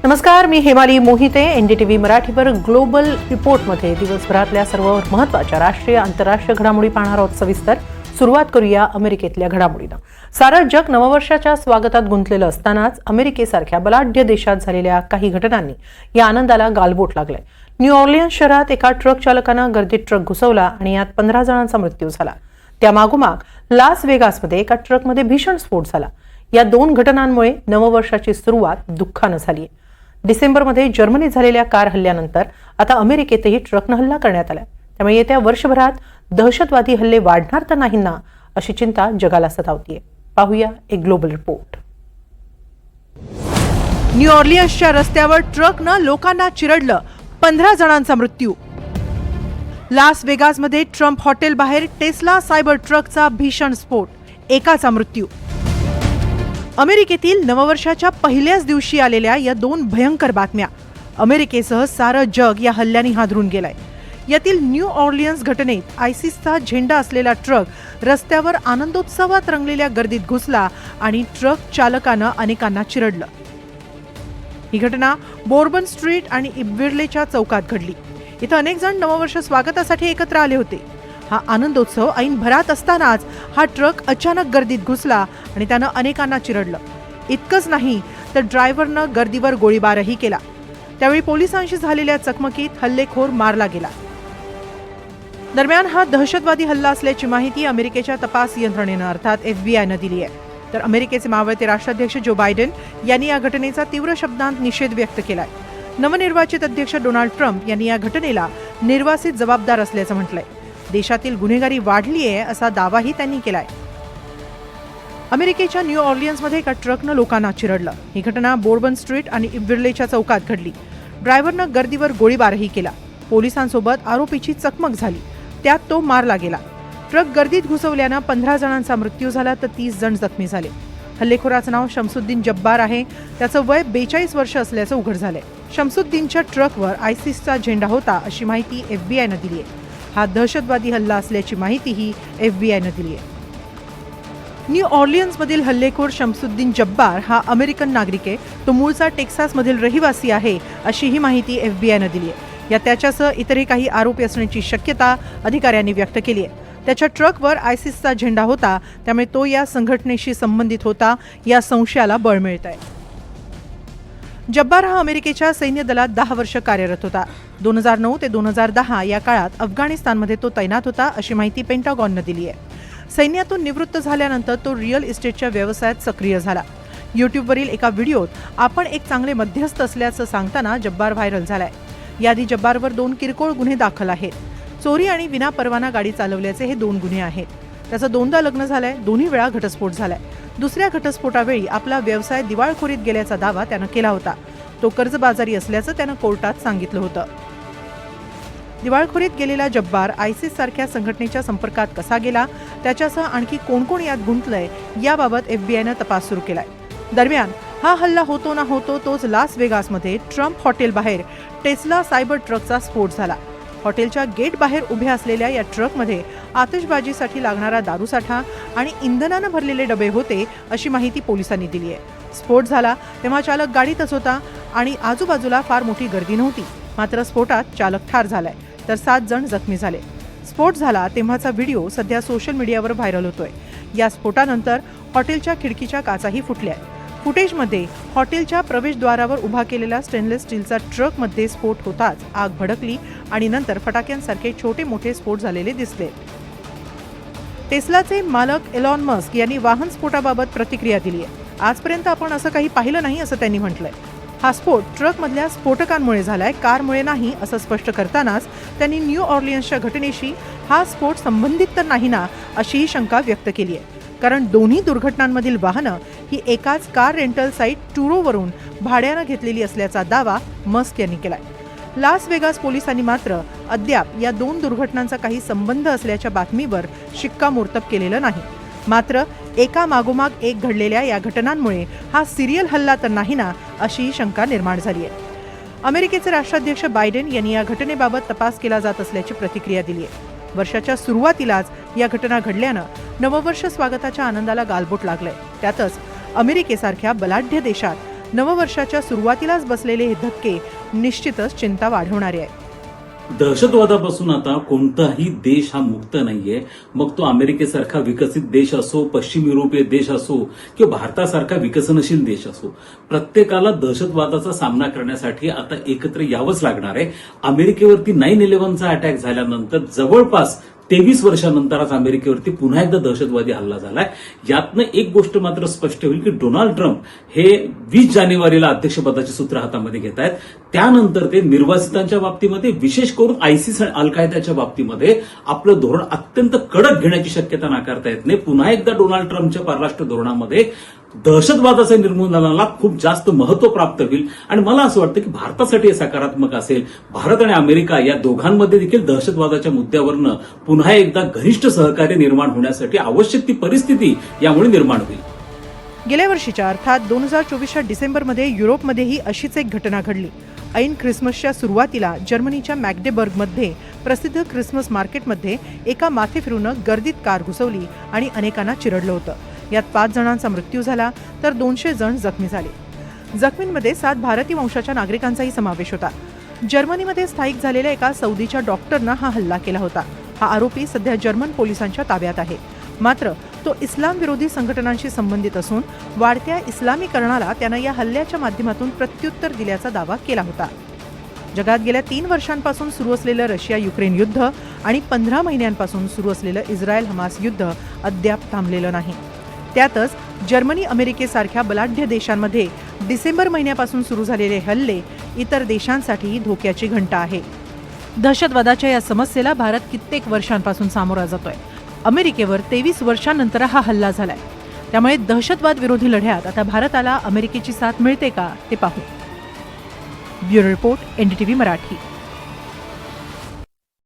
नमस्कार, मी हेमाली मोहिते. एनडीटीव्ही मराठीवर ग्लोबल रिपोर्टमध्ये दिवसभरातल्या सर्व महत्त्वाच्या राष्ट्रीय आंतरराष्ट्रीय घडामोडी पाहणार आहोत सविस्तर. सुरुवात करूया अमेरिकेतल्या घडामोडीनं. सारं जग नववर्षाच्या स्वागतात गुंतलेलं असतानाच अमेरिकेसारख्या बलाढ्य देशात झालेल्या काही घटनांनी या आनंदाला गालबोट लागलंय. न्यू ऑर्लियन्स शहरात एका ट्रक चालकानं गर्दीत ट्रक घुसवला आणि यात 15 जणांचा मृत्यू झाला. त्यामागोमाग लास वेगासमध्ये एका ट्रकमध्ये भीषण स्फोट झाला. या दोन घटनांमुळे नववर्षाची सुरुवात दुःखानं झाली. डिसेंबरमध्ये जर्मनीत झालेल्या कार हल्ल्यानंतर आता अमेरिकेतही ट्रकनं हल्ला करण्यात आला. त्यामुळे येत्या वर्षभरात दहशतवादी हल्ले वाढणार तर नाही ना, अशी चिंता जगाला सतावतीये. पाहूया एक ग्लोबल रिपोर्ट. न्यू ऑर्लियन्सच्या रस्त्यावर ट्रकनं लोकांना चिरडलं, 15 जणांचा मृत्यू. लास वेगासमध्ये ट्रम्प हॉटेल बाहेर टेस्ला सायबर ट्रकचा भीषण स्फोट, एकाचा मृत्यू. अमेरिकेतील नववर्षाच्या पहिल्याच दिवशी आलेल्या या दोन भयंकर बातम्या. अमेरिकेसह सारं जग या हल्ल्याने हादरून गेलंय. यातील न्यू ऑर्लियन्स घटनेत आयसिसचा झेंडा असलेला ट्रक रस्त्यावर आनंदोत्सवात रंगलेल्या गर्दीत घुसला आणि ट्रक चालकानं अनेकांना चिरडलं. ही घटना बोर्बन स्ट्रीट आणि इब्विर्लेच्या चौकात घडली. इथं अनेक जण नववर्ष स्वागतासाठी एकत्र आले होते. हा आनंदोत्सव ऐन भरात असतानाच हा ट्रक अचानक गर्दीत घुसला आणि त्यानं अनेकांना चिरडलं. इतकंच नाही तर ड्रायव्हरनं गर्दीवर गोळीबारही केला. त्यावेळी पोलिसांशी झालेल्या चकमकीत हल्लेखोर मारला गेला. दरम्यान हा दहशतवादी हल्ला असल्याची माहिती अमेरिकेच्या तपास यंत्रणेनं अर्थात FBI दिली आहे. तर अमेरिकेचे मावळते राष्ट्राध्यक्ष जो बायडेन यांनी या घटनेचा तीव्र शब्दांत निषेध व्यक्त केलाय. नवनिर्वाचित अध्यक्ष डोनाल्ड ट्रम्प यांनी या घटनेला निर्वासित जबाबदार असल्याचं म्हटलंय. देशातील गुन्हेगारी वाढली आहे असा दावाही त्यांनी केलाय. अमेरिकेच्या न्यू ऑर्लियन्समध्ये एका ट्रकनं लोकांना चिरडलं. ही घटना बोर्बन स्ट्रीट आणि इब्विर्लेच्या चौकात घडली. ड्रायव्हरनं गर्दीवर गोळीबारही केला. पोलिसांसोबत आरोपीची चकमक झाली, त्यात तो मारला गेला. ट्रक गर्दीत घुसवल्यानं 15 जणांचा मृत्यू झाला तर 30 जण जखमी झाले. हल्लेखोराचं नाव शमसुद्दीन जब्बार आहे. त्याचं वय 42 वर्ष असल्याचं उघड झालंय. शमसुद्दीनच्या ट्रकवर आयसिसचा झेंडा होता अशी माहिती FBI दिली आहे. हा दहशतवादी हल्ला असल्याची माहितीही FBI दिली आहे. न्यू ऑर्लियन्समधील हल्लेखोर शमसुद्दीन जब्बार हा अमेरिकन नागरिक आहे. तो मूळचा टेक्सासमधील रहिवासी आहे अशीही माहिती FBI दिली आहे. या त्याच्यासह इतरही काही आरोपी असण्याची शक्यता अधिकाऱ्यांनी व्यक्त केली आहे. त्याच्या ट्रकवर आयसिसचा झेंडा होता, त्यामुळे तो या संघटनेशी संबंधित होता या संशयाला बळ मिळत आहे. जब्बार हा अमेरिकेच्या सैन्य दलात 10 वर्ष कार्यरत होता. 2009 ते 2010 या काळात अफगाणिस्तानमध्ये तो तैनात होता अशी माहिती पेंटागॉननं दिली आहे. सैन्यातून निवृत्त झाल्यानंतर तो रिअल इस्टेटच्या व्यवसायात सक्रिय झाला. यूट्यूबवरील एका व्हिडिओत आपण एक चांगले मध्यस्थ असल्याचं सांगताना जब्बार व्हायरल झालाय. याआधी जब्बारवर 2 किरकोळ गुन्हे दाखल आहेत. चोरी आणि विनापरवाना गाडी चालवल्याचे हे 2 गुन्हे आहेत. त्याचं 2दा लग्न झालंय. दोन्ही वेळा घटस्फोट झालाय. दुसऱ्या घटस्फोटावेळी आपला व्यवसाय दिवाळखोरीत गेल्याचा दावा त्यानं केला होता. तो कर्जबाजारी असल्याचं त्यानं कोर्टात सांगितलं होतं. दिवाळखोरीत गेलेला जब्बार आयसिस सारख्या संघटनेच्या संपर्कात कसा गेला, त्याच्यासह आणखी कोण कोण यात गुंतलंय याबाबत FBI तपास सुरू केलाय. दरम्यान हा हल्ला होतो ना होतो तोच लास वेगासमध्ये ट्रम्प हॉटेल बाहेर टेस्ला सायबर ट्रकचा स्फोट झाला. हॉटेलच्या गेट बाहेर उभ्या असलेल्या या ट्रकमध्ये आतषबाजीसाठी लागणारा दारूसाठा आणि इंधनानं भरलेले डबे होते अशी माहिती पोलिसांनी दिली आहे. स्फोट झाला तेव्हा चालक गाडीतच होता आणि आजूबाजूला फार मोठी गर्दी नव्हती. मात्र स्फोटात चालक ठार झालाय तर 7 जण जखमी झाले. स्फोट झाला तेव्हाचा व्हिडिओ सध्या सोशल मीडियावर व्हायरल होतोय. या स्फोटानंतर हॉटेलच्या खिडकीच्या काचाही फुटल्या. फुटेजमध्ये हॉटेलच्या प्रवेशद्वारावर उभा केलेला स्टेनलेस स्टीलचा ट्रकमध्ये स्फोट होताच आग भडकली आणि नंतर फटाक्यांसारखे छोटे मोठे स्फोट झालेले दिसले. टेस्लाचे मालक एलॉन मस्क यांनी वाहन स्फोटाबाबत प्रतिक्रिया दिली आहे. आजपर्यंत आपण असं काही पाहिलं नाही असं त्यांनी म्हटलंय. हा स्फोट ट्रकमधल्या स्फोटकांमुळे झालाय, कारमुळे नाही असं स्पष्ट करतानाच त्यांनी न्यू ऑर्लियन्सच्या घटनेशी हा स्फोट संबंधित तर नाही ना अशीही शंका व्यक्त केली आहे. कारण दोन्ही दुर्घटनांमधील वाहनं ही एकाच कार रेंटल साईट टुरोवरून भाड्यानं घेतलेली असल्याचा दावा मस्क यांनी केलाय. लास वेगास पोलिसांनी मात्र अद्याप या 2 दुर्घटनांचा काही संबंध असल्याच्या बातमीवर शिक्कामोर्तब केलेलं नाही. मात्र एका मागोमाग एक घडलेल्या या घटनांमुळे हा सिरियल हल्ला तर नाही ना अशी शंका निर्माण झाली आहे. अमेरिकेचे राष्ट्राध्यक्ष बायडेन यांनी या घटनेबाबत तपास केला जात असल्याची प्रतिक्रिया दिली आहे. वर्षाच्या सुरुवातीलाच या घटना घडल्यानं नववर्ष स्वागताच्या आनंदाला गालबोट लागलंय. त्यातच अमेरिकेसारख्या बलाढ्य देशात नववर्षाच्या सुरुवातीलाच बसलेले हे धक्के निश्चितच चिंता वाढवणारे आहे. दहशतवादापासून आता कोणताही देश हा मुक्त नाहीये. मग तो अमेरिकेसारखा विकसित देश असो, पश्चिम युरोपीय देश असो किंवा भारतासारखा विकसनशील देश असो, प्रत्येकाला दहशतवादाचा सामना करण्यासाठी आता एकत्र यावंच लागणार आहे. अमेरिकेवरती 9/11चा अटॅक झाल्यानंतर जवळपास 23 वर्षानंतर आज अमेरिकेवरती पुन्हा एकदा दहशतवादी हल्ला झालाय. यातनं एक गोष्ट मात्र स्पष्ट होईल की डोनाल्ड ट्रम्प हे 20 जानेवारीला अध्यक्षपदाची सूत्र हातामध्ये घेत आहेत. त्यानंतर ते निर्वासितांच्या बाबतीमध्ये, विशेष करून आयसिस आणि अल कायदाच्या बाबतीमध्ये आपलं धोरण अत्यंत कडक घेण्याची शक्यता नाकारता येत नाही. पुन्हा एकदा डोनाल्ड ट्रम्पच्या परराष्ट्र धोरणामध्ये दहशतवादाच्या निर्मूलनाला खूप जास्त महत्व प्राप्त होईल आणि मला असं वाटतं की भारतासाठी हे सकारात्मक असेल. भारत आणि अमेरिका या दोघांमध्ये देखील दहशतवादाच्या मुद्द्यावरनं पुन्हा एकदा घनिष्ठ सहकार्य निर्माण होण्यासाठी आवश्यक ती परिस्थिती यामुळे निर्माण होईल. गेल्या वर्षीच्या अर्थात 2024च्या डिसेंबरमध्ये युरोपमध्येही अशीच एक घटना घडली. ऐन ख्रिसमसच्या सुरुवातीला जर्मनीच्या मॅग्डेबर्गमध्ये प्रसिद्ध ख्रिसमस मार्केटमध्ये एका माथेफिरूनं गर्दीत कार घुसवली आणि अनेकांना चिरडलं होतं. यात 5 जणांचा मृत्यू झाला तर 200 जण जखमी झाले. जखमींमध्ये 7 भारतीय वंशाच्या नागरिकांचाही समावेश होता. जर्मनीमध्ये स्थायिक झालेल्या एका सौदीच्या डॉक्टरनं हा हल्ला केला होता. हा आरोपी सध्या जर्मन पोलिसांच्या ताब्यात आहे. मात्र तो इस्लाम विरोधी संघटनांशी संबंधित असून वाढत्या इस्लामीकरणाला त्यानं या हल्ल्याच्या माध्यमातून प्रत्युत्तर दिल्याचा दावा केला होता. जगात गेल्या 3 वर्षांपासून सुरू असलेलं रशिया युक्रेन युद्ध आणि 15 महिन्यांपासून सुरू असलेलं इस्रायल हमास युद्ध अद्याप थांबलेलं नाही. त्यातच जर्मनी, अमेरिकेसारख्या बलाढ्य देशांमध्ये डिसेंबर महिन्यापासून सुरू झालेले हल्ले इतर देशांसाठी धोक्याची घंटा आहे. दहशतवादाच्या या समस्येला भारत कित्येक वर्षांपासून सामोरा जातोय. अमेरिकेवर 23 वर्षांनंतर हा हल्ला झालाय. त्यामुळे दहशतवाद विरोधी लढ्यात आता भारताला अमेरिकेची साथ मिळते का ते पाहू. Bureau report, NDTV Marathi.